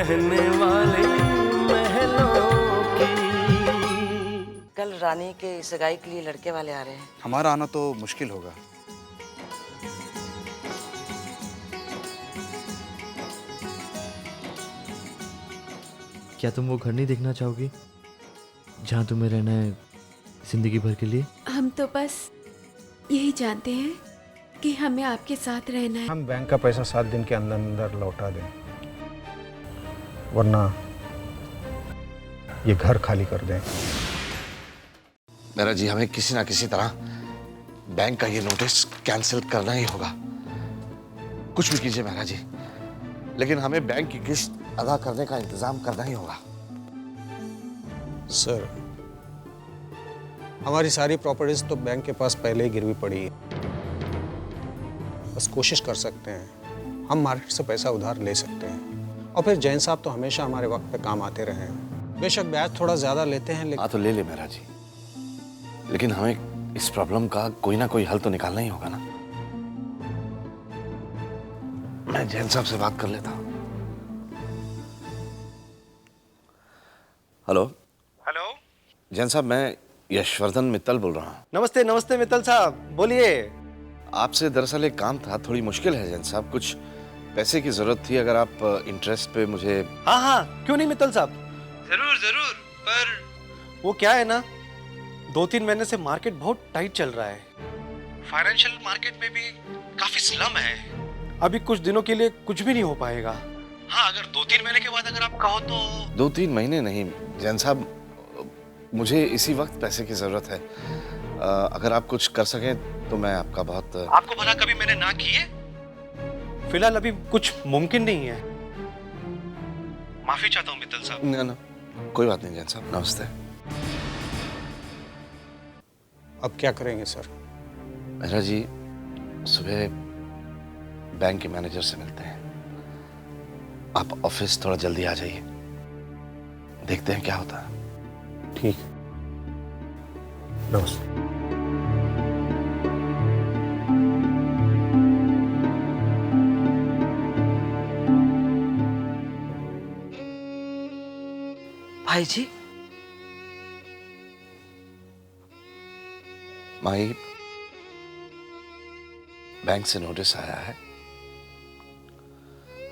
रहने वाली महलों की। कल रानी के सगाई के लिए लड़के वाले आ रहे हैं। हमारा आना तो मुश्किल होगा। क्या तुम वो घर नहीं देखना चाहोगी जहाँ तुम्हें रहना है जिंदगी भर के लिए? हम तो बस यही जानते हैं कि हमें आपके साथ रहना है। हम बैंक का पैसा 7 दिन के अंदर अंदर लौटा दें, वरना ये घर खाली कर दें। मेरा जी, हमें किसी ना किसी तरह बैंक का ये नोटिस कैंसिल करना ही होगा। कुछ भी कीजिए मेरा जी, लेकिन हमें बैंक की किस्त अदा करने का इंतजाम करना ही होगा। सर, हमारी सारी प्रॉपर्टीज तो बैंक के पास पहले ही गिरवी पड़ी है। बस कोशिश कर सकते हैं, हम मार्केट से पैसा उधार ले सकते हैं। और फिर जैन साहब तो हमेशा हमारे वक्त पे काम आते रहे हैं। बेशक ब्याज थोड़ा ज्यादा लेते हैं, लेकिन हाँ तो ले ले मेरा जी, लेकिन हमें इस प्रॉब्लम का कोई ना कोई हल तो निकालना ही होगा ना। मैं जैन साहब से बात कर लेता हूँ। हेलो हेलो, जैन साहब, मैं यशवर्धन मित्तल बोल रहा हूँ। नमस्ते नमस्ते मित्तल साहब, बोलिए। आपसे दरअसल एक काम था, थोड़ी मुश्किल है जैन साहब, कुछ पैसे की जरूरत थी। अगर आप इंटरेस्ट पे मुझे... हाँ हाँ, क्यों नहीं मित्तल साहब, जरूर जरूर। पर वो क्या है ना, 2-3 महीने से मार्केट बहुत टाइट चल रहा है। फाइनेंशियल मार्केट में भी काफी स्लम है। अभी कुछ दिनों के लिए कुछ भी नहीं हो पाएगा। हाँ, अगर 2-3 महीने के बाद अगर आप कहो तो... 2-3 महीने नहीं जैन साहब, मुझे इसी वक्त पैसे की जरूरत है। अगर आप कुछ कर सकें तो मैं आपका बहुत... आपको भला कभी मैंने ना किए? फिलहाल अभी कुछ मुमकिन नहीं है। माफी चाहता हूँ मित्तल साहब। ना ना, कोई बात नहीं जैन साहब, नमस्ते। अब क्या करेंगे सर? मेरा जी, सुबह बैंक के मैनेजर से मिलते हैं। आप ऑफिस थोड़ा जल्दी आ जाइए, देखते हैं क्या होता है। ठीक, नमस्ते। भाई जी, माई, बैंक से नोटिस आया है,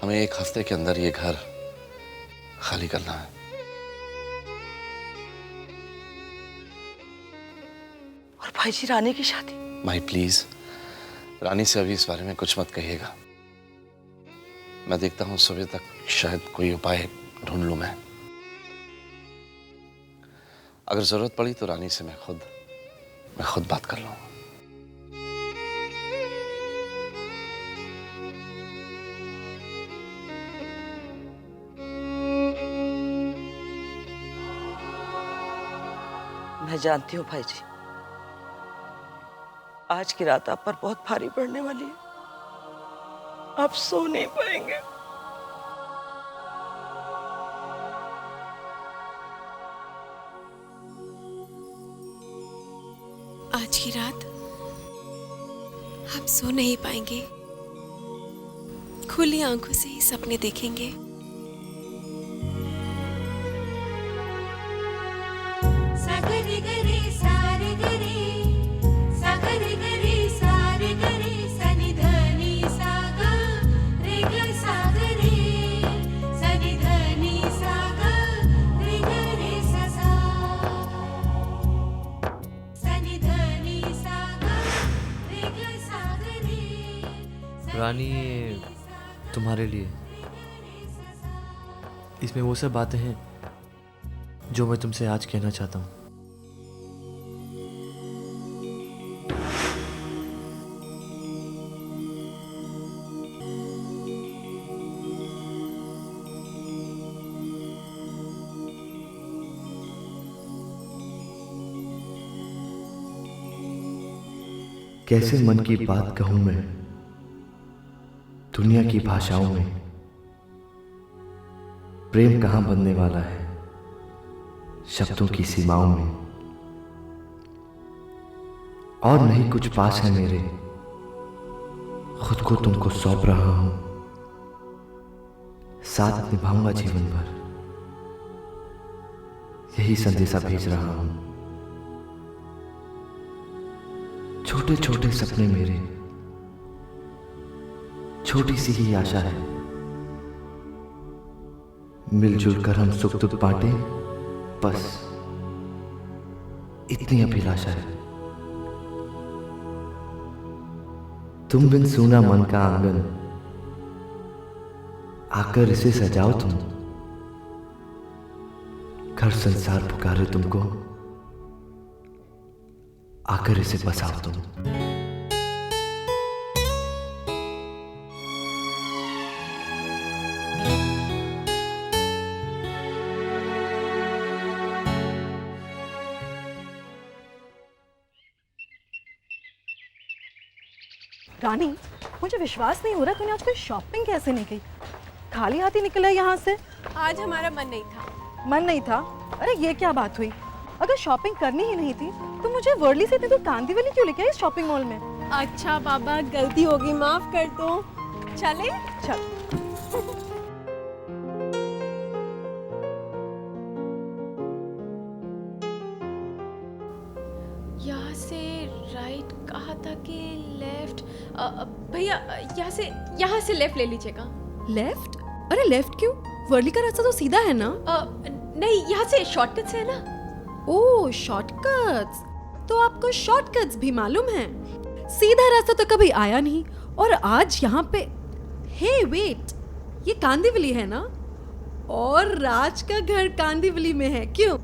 हमें 1 हफ्ते के अंदर ये घर खाली करना है। और भाई जी, रानी की शादी? माई प्लीज, रानी से अभी इस बारे में कुछ मत कहिएगा। मैं देखता हूं सुबह तक शायद कोई उपाय ढूंढ लूं मैं। अगर जरूरत पड़ी तो रानी से मैं खुद बात कर लूंगा। मैं जानती हूँ भाई जी, आज की रात आप पर बहुत भारी पड़ने वाली है। आप सो नहीं पाएंगे। आज की रात आप सो नहीं पाएंगे, खुली आंखों से ही सपने देखेंगे। रानी, ये तुम्हारे लिए। इसमें वो सब बातें हैं जो मैं तुमसे आज कहना चाहता हूँ। कैसे मन की बात कहूँ मैं दुनिया की भाषाओं में। प्रेम कहाँ बनने वाला है शब्दों की सीमाओं में। और नहीं कुछ पास है मेरे, खुद को तुमको सौंप रहा हूं साथ निभाऊंगा जीवन भर, यही संदेशा भेज रहा हूं। छोटे छोटे सपने मेरे, छोटी सी ही आशा है, मिलजुल कर हम सुख दुख बांटे, बस इतनी अभिलाषा है। तुम बिन सूना मन का आंगन, आकर इसे सजाओ तुम। घर संसार पुकारे तुमको, आकर इसे बसाओ तुम। रानी, मुझे विश्वास नहीं हो रहा तूने आज कोई शॉपिंग कैसे नहीं की। खाली हाथ ही निकला यहाँ से। आज हमारा मन नहीं था। मन नहीं था? अरे ये क्या बात हुई? अगर शॉपिंग करनी ही नहीं थी तो मुझे वर्ली से इतनी दूर कांदीवली क्यों लेके आई इस शॉपिंग मॉल में? अच्छा बाबा, गलती होगी, माफ कर दो। चले? चल। यहाँ से राइट कहा था कि लेफ्ट। भैया यहाँ से लेफ्ट ले लीजिएगा। लेफ्ट? अरे लेफ्ट क्यों? वर्ली का रास्ता तो सीधा है ना? नहीं, यहाँ से शॉर्टकट से है ना। ओह शॉर्टकट्स, तो आपको शॉर्टकट्स भी मालूम है। सीधा रास्ता तो कभी आया नहीं और आज यहाँ पे। हे वेट, ये कांदीवली है ना? और राज का घर कांदीवली में है क्यों?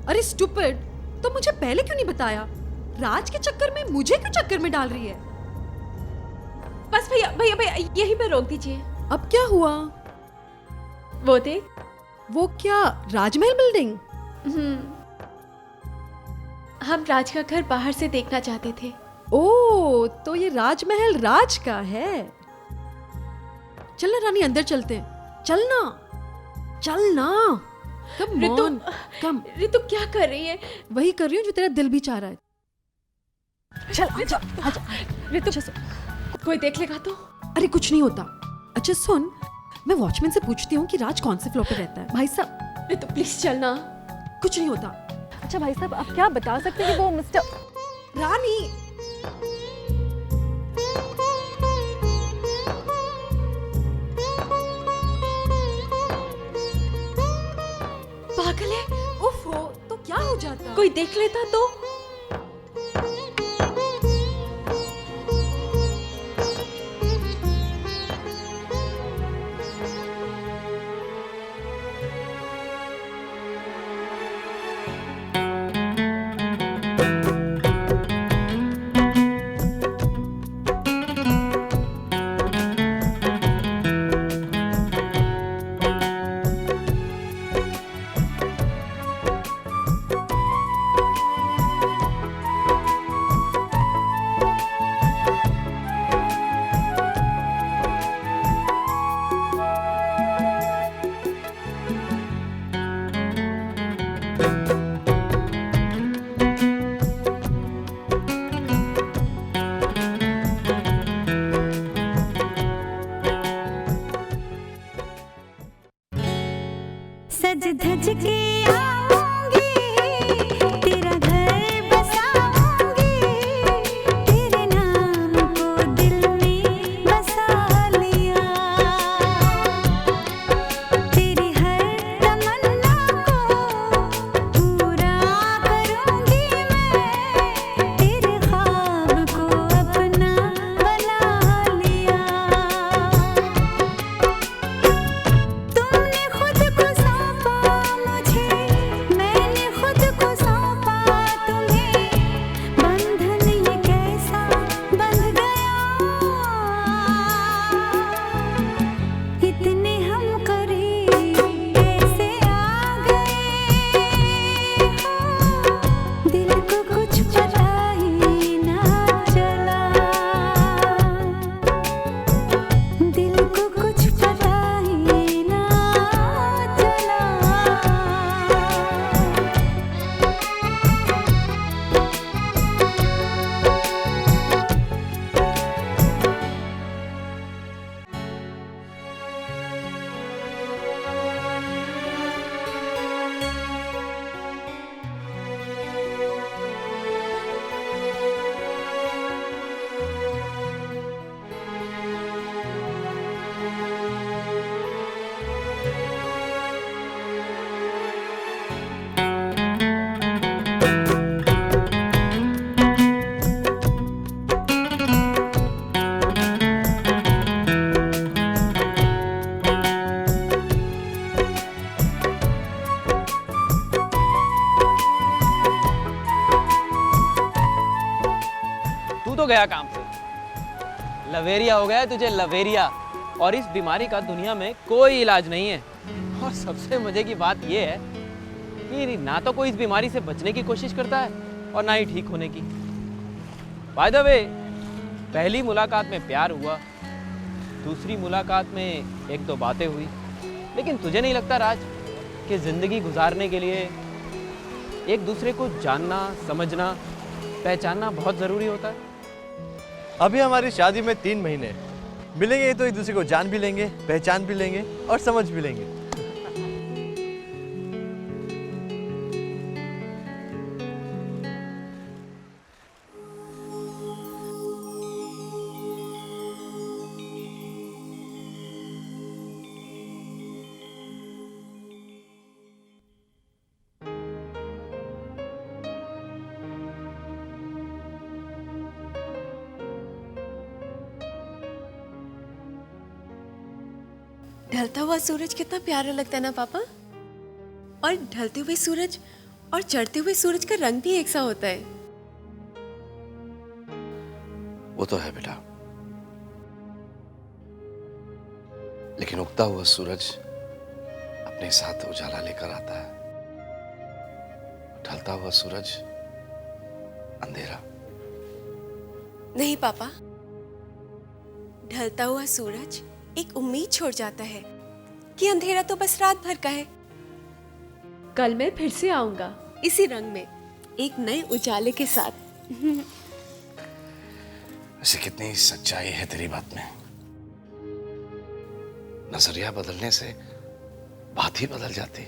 अरे स्टूपिड, तो मुझे पहले क्यों नहीं बताया? राज के चक्कर में मुझे क्यों चक्कर में डाल रही है? बस भैया भैया भैया यहीं पे रोक दीजिए। अब क्या हुआ? वो देख। वो क्या, राजमहल बिल्डिंग? हम राज का घर बाहर से देखना चाहते थे। ओह, तो ये राजमहल राज का है। चलना रानी, अंदर चलते हैं। चलना चलना। कम रितु, ऑन, कम। रितु क्या कर रही है? वही कर रही हूँ जो तेरा दिल भी चाह रहा है। चल आजा, आजा। रितु, अच्छा, कोई देख लेगा तो? अरे कुछ नहीं होता। अच्छा सुन, मैं वॉचमैन से पूछती हूँ कि राज कौन से फ्लोर पे रहता है। भाई साहब। रितु प्लीज चलना। कुछ नहीं होता। अच्छा भाई साहब, आप क्या बता सकते हैं कि वो मिस्टर रानी? पागल है। उफ हो, तो क्या हो जाता? कोई देख लेता तो? सज धज के आऊंगी, तेरा घर बसाऊंगी, तेरे नाम को दिल में बसा लिया, तेरी हर तमन्ना को पूरा करूंगी मैं, तेरे ख्वाब को अपना बना लिया। तुमने खुद को सौंपा मुझे, गया काम से। लवेरिया हो गया है तुझे, लवेरिया। और इस बीमारी का दुनिया में कोई इलाज नहीं है। और सबसे मजे की बात यह है कि ना तो कोई इस बीमारी से बचने की कोशिश करता है और ना ही ठीक होने की। बाय द वे, पहली मुलाकात में प्यार हुआ, दूसरी मुलाकात में एक दो बातें हुई, लेकिन तुझे नहीं लगता राज कि जिंदगी गुजारने के लिए एक दूसरे को जानना, समझना, पहचानना बहुत जरूरी होता है? अभी हमारी शादी में 3 महीने मिलेंगे तो एक दूसरे को जान भी लेंगे, पहचान भी लेंगे और समझ भी लेंगे। ढलता हुआ सूरज कितना प्यारा लगता है ना पापा। और ढलते हुए सूरज और चढ़ते हुए सूरज का रंग भी एक सा होता है। वो तो है बेटा, लेकिन उगता हुआ सूरज अपने साथ उजाला लेकर आता है, ढलता हुआ सूरज अंधेरा। नहीं पापा, ढलता हुआ सूरज एक उम्मीद छोड़ जाता है कि अंधेरा तो बस रात भर का है। कल मैं फिर से आऊंगा इसी रंग में, एक नए उजाले के साथ। ऐसे कितनी सच्चाई है तेरी बात में। नजरिया बदलने से बात ही बदल जाती।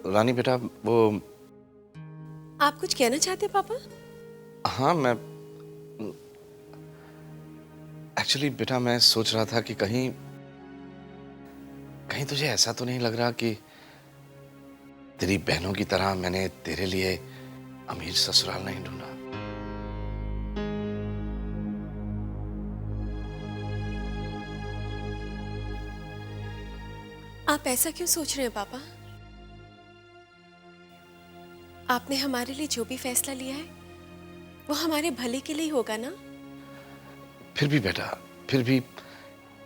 रानी बेटा, वो आप कुछ कहना चाहते हैं पापा? हाँ, मैं एक्चुअली बेटा मैं सोच रहा था कि कहीं तुझे ऐसा तो नहीं लग रहा कि तेरी बहनों की तरह मैंने तेरे लिए अमीर ससुराल नहीं ढूंढा। आप ऐसा क्यों सोच रहे हैं पापा? आपने हमारे लिए जो भी फैसला लिया है वो हमारे भले के लिए ही होगा ना? फिर भी बेटा, फिर भी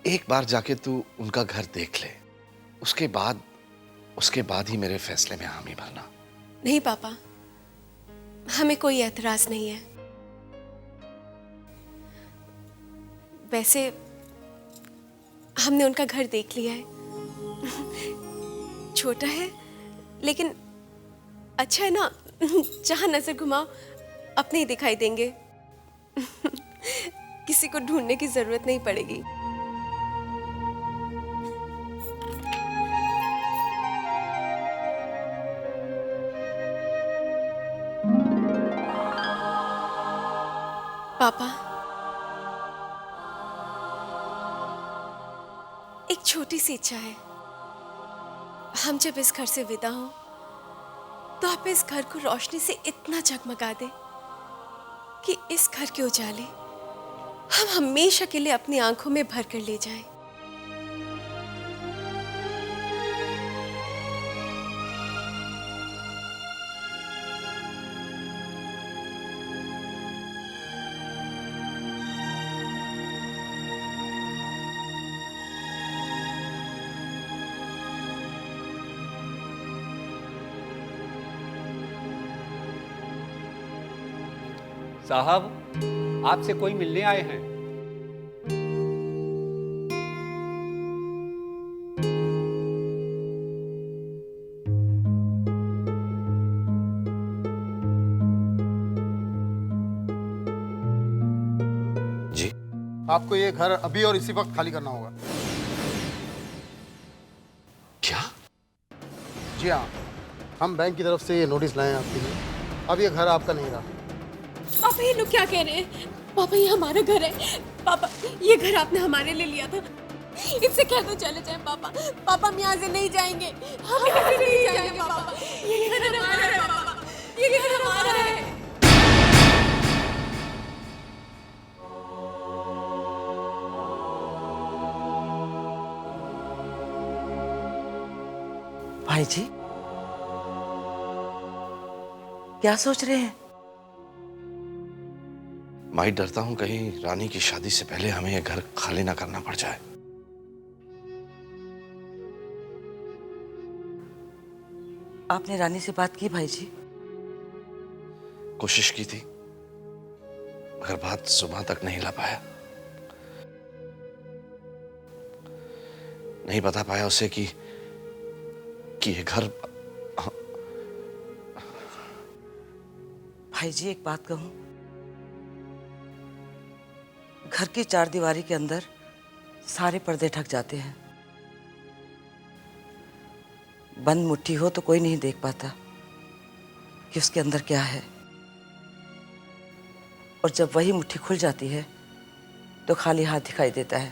एक बार जाके तू उनका घर देख ले, उसके बाद ही मेरे फैसले में हामी भरना। नहीं पापा, हमें कोई एतराज नहीं है। वैसे हमने उनका घर देख लिया है। छोटा है लेकिन अच्छा है ना, जहां नजर घुमाओ अपने ही दिखाई देंगे। किसी को ढूंढने की जरूरत नहीं पड़ेगी। पापा, एक छोटी सी इच्छा है। हम जब इस घर से विदा हों तो आप इस घर को रोशनी से इतना जगमगा दें कि इस घर के उजाले हम हमेशा के लिए अपनी आंखों में भर कर ले जाएं। साहब, आपसे कोई मिलने आए हैं। जी? आपको ये घर अभी और इसी वक्त खाली करना होगा। क्या? जी हाँ, हम बैंक की तरफ से ये नोटिस लाए हैं आपके लिए। अब ये घर आपका नहीं रहा। पापा ये लोग क्या कह रहे हैं? पापा ये हमारा घर है। पापा ये घर आपने हमारे लिए लिया था। इनसे कह दो चले जाएं पापा। पापा हम यहाँ से नहीं जाएंगे। हम यहाँ से नहीं जाएंगे पापा। ये घर हमारा है पापा। ये घर हमारा है। भाई जी, क्या सोच रहे हैं? माई डरता हूं कहीं रानी की शादी से पहले हमें ये घर खाली ना करना पड़ जाए। आपने रानी से बात की भाई जी? कोशिश की थी मगर बात सुबह तक नहीं ला पाया। नहीं बता पाया उसे कि ये घर। भाई जी एक बात कहूं, घर की चारदीवारी के अंदर सारे पर्दे ढक जाते हैं। बंद मुट्ठी हो तो कोई नहीं देख पाता कि उसके अंदर क्या है, और जब वही मुट्ठी खुल जाती है तो खाली हाथ दिखाई देता है।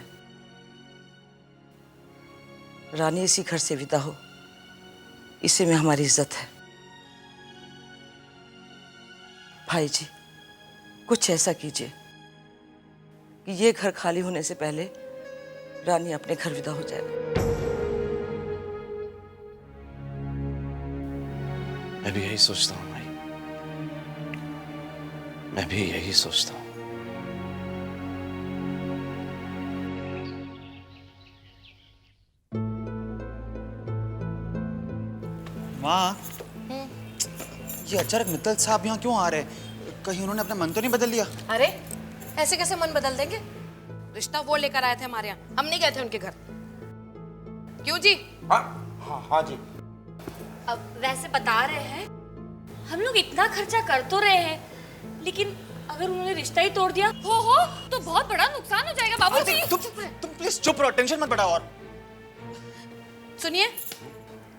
रानी इसी घर से विदा हो, इसी में हमारी इज्जत है। भाई जी कुछ ऐसा कीजिए कि ये घर खाली होने से पहले रानी अपने घर विदा हो जाए। मैं भी यही सोचता हूँ भाई, मैं भी यही सोचता हूँ। माँ, ये अचानक मित्तल साहब यहाँ क्यों आ रहे हैं? कहीं उन्होंने अपना मन तो नहीं बदल लिया? अरे ऐसे कैसे मन बदल देंगे? रिश्ता वो लेकर आए थे हमारे यहाँ, हम नहीं गए थे उनके घर। क्यों जी? हाँ जी। अब वैसे बता रहे हैं, हम लोग इतना खर्चा कर तो रहे हैं, लेकिन अगर उन्होंने रिश्ता ही तोड़ दिया हो तो बहुत बड़ा नुकसान हो जाएगा बाबूजी। तुम प्लीज चुप रहो, टेंशन मत बढ़ाओ। और सुनिए,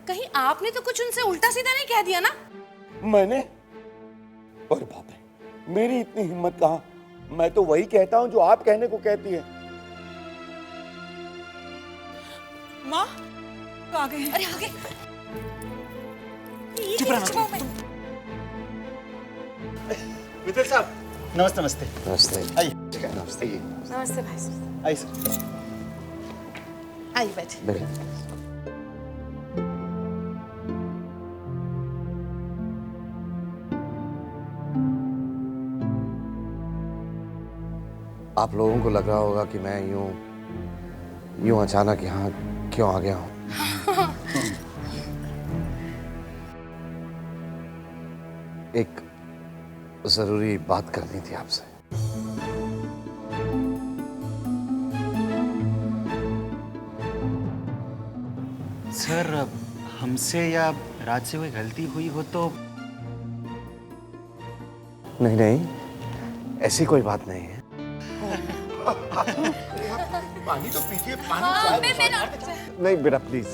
कहीं आपने तो कुछ उनसे उल्टा सीधा नहीं कह दिया ना? मैंने? अरे बाप रे, मेरी इतनी हिम्मत कहाँ। मैं तो वही कहता हूँ जो आप कहने को कहती है। माँ आ गए। अरे आ गए। चुप रहना। मित्तल साहब नमस्ते। नमस्ते नमस्ते। आइए। नमस्ते। नमस्ते भाई साहब। आइए सर। आइए बैठे। आप लोगों को लग रहा होगा कि मैं यूं अचानक यहाँ क्यों आ गया हूँ। एक जरूरी बात करनी थी आपसे। सर हमसे या राज से कोई गलती हुई हो तो? नहीं, ऐसी कोई बात नहीं है। पानी तो पीजिए, पानी। नहीं बेटा प्लीज,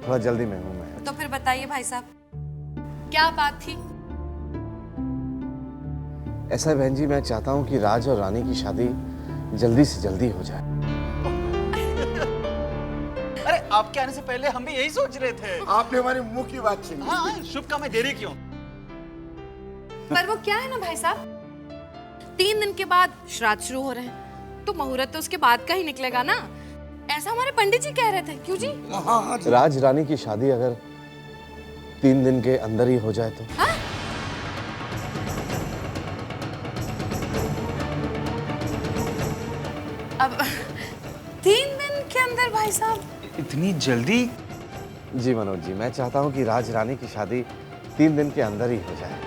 थोड़ा जल्दी में हूँ मैं। तो फिर बताइए भाई साहब, क्या बात थी? ऐसा है बहन जी, मैं चाहता हूँ कि राज और रानी की शादी जल्दी से जल्दी हो जाए। अरे आपके आने से पहले हम भी यही सोच रहे थे। आपने हमारे मुंह की बात छीनी। हाँ, शुभ काम में देरी क्यों? पर वो क्या है ना भाई साहब, 3 दिन के बाद श्राद्ध शुरू हो रहे हैं, तो मुहूर्त तो उसके बाद का ही निकलेगा ना। ऐसा हमारे पंडित जी कह रहे थे। क्यों जी? राज रानी की शादी अगर 3 दिन के अंदर ही हो जाए तो? हाँ? अब 3 दिन के अंदर भाई साहब? इतनी जल्दी? जी मनोज जी, मैं चाहता हूँ कि राज रानी की शादी 3 दिन के अंदर ही हो जाए।